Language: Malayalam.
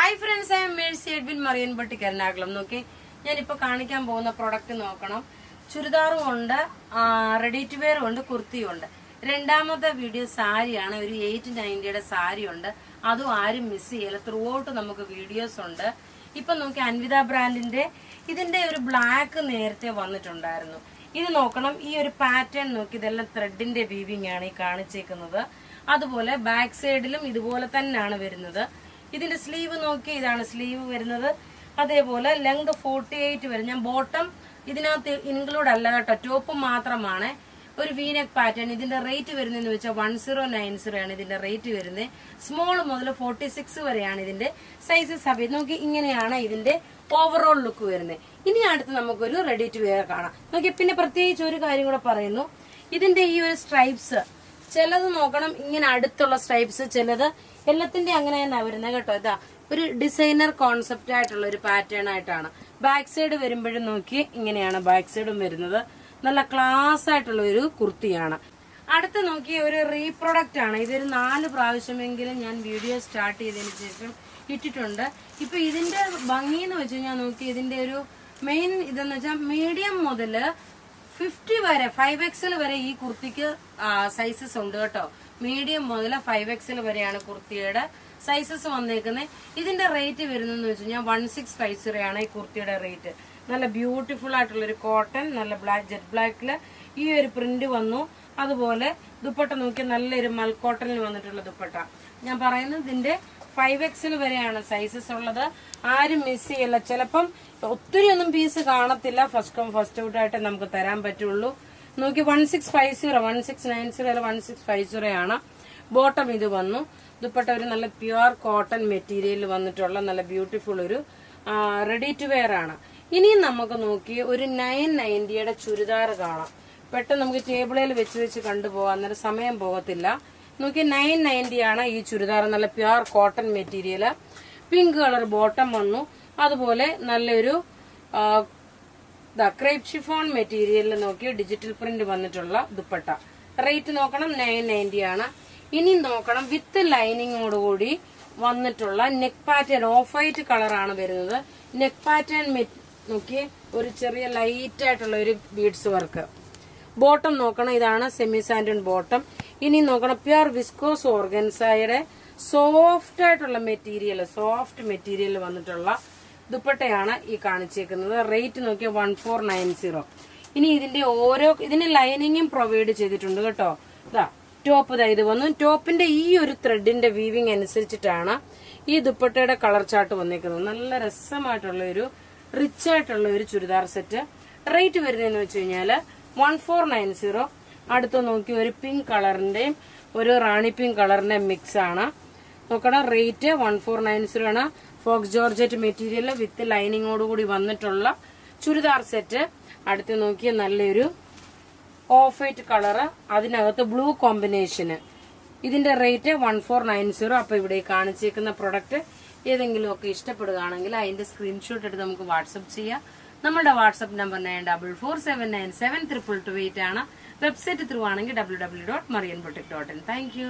Hi friends, I M Mercy Edwin marine boutique Ernakulam. നോക്കി, ഞാനിപ്പോ കാണിക്കാൻ പോകുന്ന പ്രൊഡക്റ്റ് നോക്കണം. ചുരിദാറും ഉണ്ട്, റെഡി ടു വെയറും ഉണ്ട്, കുർത്തിയും ഉണ്ട്. രണ്ടാമത്തെ വീഡിയോ സാരിയാണ്. ഒരു 890 സാരി ഉണ്ട്. അതും ആരും മിസ് ചെയ്യല. ത്രൂ ഔട്ട് നമുക്ക് വീഡിയോസ് ഉണ്ട്. ഇപ്പൊ നോക്കി, അൻവിത ബ്രാൻഡിന്റെ ഇതിന്റെ ഒരു ബ്ലാക്ക് നേരത്തെ വന്നിട്ടുണ്ടായിരുന്നു. ഇത് നോക്കണം, ഈ ഒരു പാറ്റേൺ നോക്കി, ഇതെല്ലാം ത്രെഡിന്റെ വീവിംഗ് ആണ് ഈ കാണിച്ചേക്കുന്നത്. അതുപോലെ ബാക്ക് സൈഡിലും ഇതുപോലെ തന്നെയാണ് വരുന്നത്. ഇതിന്റെ സ്ലീവ് നോക്കി, ഇതാണ് സ്ലീവ് വരുന്നത്. അതേപോലെ ലെങ്ത് 48 വരും. ഞാൻ ബോട്ടം ഇതിനകത്ത് ഇൻക്ലൂഡ് അല്ല കേട്ടോ, ടോപ്പ് മാത്രമാണ്. ഒരു വീനെക്ക് പാറ്റേൺ. ഇതിന്റെ റേറ്റ് വരുന്നതെന്ന് വെച്ചാൽ 1090 ആണ് ഇതിന്റെ റേറ്റ് വരുന്നത്. സ്മോൾ മുതൽ 46 വരെയാണ് ഇതിന്റെ സൈസസ്. അപ്പൊ നോക്കി, ഇങ്ങനെയാണ് ഇതിന്റെ ഓവറോൾ ലുക്ക് വരുന്നത്. ഇനി അടുത്ത് നമുക്കൊരു റെഡി ടു വെയർ കാണാം. നോക്കി, പിന്നെ പ്രത്യേകിച്ച് ഒരു കാര്യം കൂടെ പറയുന്നു. ഇതിന്റെ ഈ ഒരു സ്ട്രൈപ്സ് ചിലത് നോക്കണം, ഇങ്ങനെ അടുത്തുള്ള സ്ട്രൈപ്സ്, ചിലത് എല്ലാത്തിന്റെ അങ്ങനെ തന്നെ വരുന്നത് കേട്ടോ. ഇതാ ഒരു ഡിസൈനർ കോൺസെപ്റ്റ് ആയിട്ടുള്ള ഒരു പാറ്റേൺ ആയിട്ടാണ്. ബാക്ക് സൈഡ് വരുമ്പോഴും നോക്കി, ഇങ്ങനെയാണ് ബാക്ക് സൈഡും വരുന്നത്. നല്ല ക്ലാസ് ആയിട്ടുള്ള ഒരു കുർത്തിയാണ്. അടുത്ത് നോക്കി, ഒരു റീപ്രൊഡക്റ്റ് ആണ്. ഇതൊരു 4 പ്രാവശ്യമെങ്കിലും ഞാൻ വീഡിയോ സ്റ്റാർട്ട് ചെയ്തതിന് ശേഷം ഇട്ടിട്ടുണ്ട്. ഇപ്പൊ ഇതിന്റെ ഭംഗി എന്ന് വെച്ച് കഴിഞ്ഞാൽ നോക്കി, ഇതിന്റെ ഒരു മെയിൻ ഇതെന്ന് വെച്ചാൽ മീഡിയം മുതല് 50 വരെ 5XL വരെ ഈ കുർത്തിക്ക് സൈസസ് ഉണ്ട് കേട്ടോ. മീഡിയം മുതൽ 5XL വരെയാണ് കുർത്തിയുടെ സൈസസ് വന്നേക്കുന്നത്. ഇതിന്റെ റേറ്റ് വരുന്നതെന്ന് വെച്ച് കഴിഞ്ഞാൽ 1650 ആണ് ഈ കുർത്തിയുടെ റേറ്റ്. നല്ല ബ്യൂട്ടിഫുൾ ആയിട്ടുള്ള ഒരു കോട്ടൺ, നല്ല ബ്ലാക്ക് ജെറ്റ് ബ്ലാക്കില് ഈ ഒരു പ്രിന്റ് വന്നു. അതുപോലെ ദുപ്പട്ട നോക്കി, നല്ലൊരു മൽ കോട്ടണിൽ വന്നിട്ടുള്ള ദുപ്പട്ട. ഞാൻ പറയുന്നത് ഇതിന്റെ 5XL വരെയാണ് സൈസസ് ഉള്ളത്. ആരും മിസ് ചെയ്യില്ല. ചിലപ്പം ഒത്തിരി ഒന്നും പീസ് കാണത്തില്ല. ഫസ്റ്റ് കം ഫസ്റ്റ് ഔട്ട് ആയിട്ട് നമുക്ക് തരാൻ പറ്റുള്ളൂ. നോക്കി, 1650 1690 അല്ല 1650 ആണ്. ബോട്ടം ഇത് വന്നു. ദുപ്പട്ട ഒരു നല്ല പ്യുവർ കോട്ടൺ മെറ്റീരിയൽ വന്നിട്ടുള്ള നല്ല ബ്യൂട്ടിഫുൾ ഒരു റെഡി ടു വെയർ ആണ്. ഇനിയും നമുക്ക് നോക്കി ഒരു 990 ചുരിദാർ കാണാം. പെട്ടെന്ന് നമുക്ക് ടേബിളിൽ വെച്ച് കണ്ടുപോകാം, അന്നേരം സമയം പോകത്തില്ല. നോക്കി, 990 ആണ് ഈ ചുരിദാർ. നല്ല pure cotton material, pink colour bottom വന്നു. അതുപോലെ നല്ലൊരു ക്രേപ്പ് ഷിഫോൺ മെറ്റീരിയലിൽ നോക്കി ഡിജിറ്റൽ പ്രിന്റ് വന്നിട്ടുള്ള ദുപ്പട്ട. റേറ്റ് നോക്കണം, 990 ആണ്. ഇനി നോക്കണം, വിത്ത് ലൈനിങ്ങോടുകൂടി വന്നിട്ടുള്ള നെക്ക് പാറ്റേൺ. ഓഫ് വൈറ്റ് കളറാണ് വരുന്നത്. നെക്ക് പാറ്റേൺ നോക്കി, ഒരു ചെറിയ ലൈറ്റ് ആയിട്ടുള്ള ഒരു ബീഡ്സ് വർക്ക്. ബോട്ടം നോക്കണം, ഇതാണ് സെമി സാൻഡൺ ബോട്ടം. ഇനി നോക്കണം, പ്യുർ വിസ്കോസ് ഓർഗൻസയുടെ സോഫ്റ്റ് ആയിട്ടുള്ള മെറ്റീരിയൽ, സോഫ്റ്റ് മെറ്റീരിയൽ വന്നിട്ടുള്ള ദുപ്പട്ടയാണ് ഈ കാണിച്ചേക്കുന്നത്. റേറ്റ് നോക്കിയാൽ 1490. ഇനി ഇതിന് ലൈനിങ്ങും പ്രൊവൈഡ് ചെയ്തിട്ടുണ്ട് കേട്ടോ. ഇതാ ടോപ്പ് ഇത് വന്നു. ടോപ്പിന്റെ ഈ ഒരു ത്രെഡിന്റെ വീവിംഗ് അനുസരിച്ചിട്ടാണ് ഈ ദുപ്പട്ടയുടെ കളർ ചാർട്ട് വന്നേക്കുന്നത്. നല്ല രസമായിട്ടുള്ള ഒരു റിച്ച് ആയിട്ടുള്ള ഒരു ചുരിദാർ സെറ്റ്. റേറ്റ് വരുന്നതെന്ന് വെച്ച് കഴിഞ്ഞാല് 1490. അടുത്ത് നോക്കി, ഒരു പിങ്ക് കളറിന്റെയും ഒരു റാണി പിങ്ക് കളറിന്റെ മിക്സ് ആണ്. നോക്കണം, റേറ്റ് 1490 ആണ്. ഫോക്സ് ജോർജറ്റ് മെറ്റീരിയൽ വിത്ത് ലൈനിങ്ങോടുകൂടി വന്നിട്ടുള്ള ചുരിദാർ സെറ്റ്. അടുത്ത് നോക്കിയ നല്ലൊരു ഓഫ് വൈറ്റ് കളറ്, അതിനകത്ത് ബ്ലൂ കോമ്പിനേഷന്. ഇതിന്റെ റേറ്റ് 1490. അപ്പൊ ഇവിടെ കാണിച്ചേക്കുന്ന പ്രൊഡക്റ്റ് ഏതെങ്കിലും ഒക്കെ ഇഷ്ടപ്പെടുകയാണെങ്കിൽ അതിന്റെ സ്ക്രീൻഷോട്ട് എടുത്ത് നമുക്ക് വാട്സപ്പ് ചെയ്യാം. നമ്മുടെ വാട്സപ്പ് നമ്പർ 9447972228 ആണ്. വെബ്സൈറ്റ് ത്രൂ ആണെങ്കിൽ www.marianboutique.in. Thank you.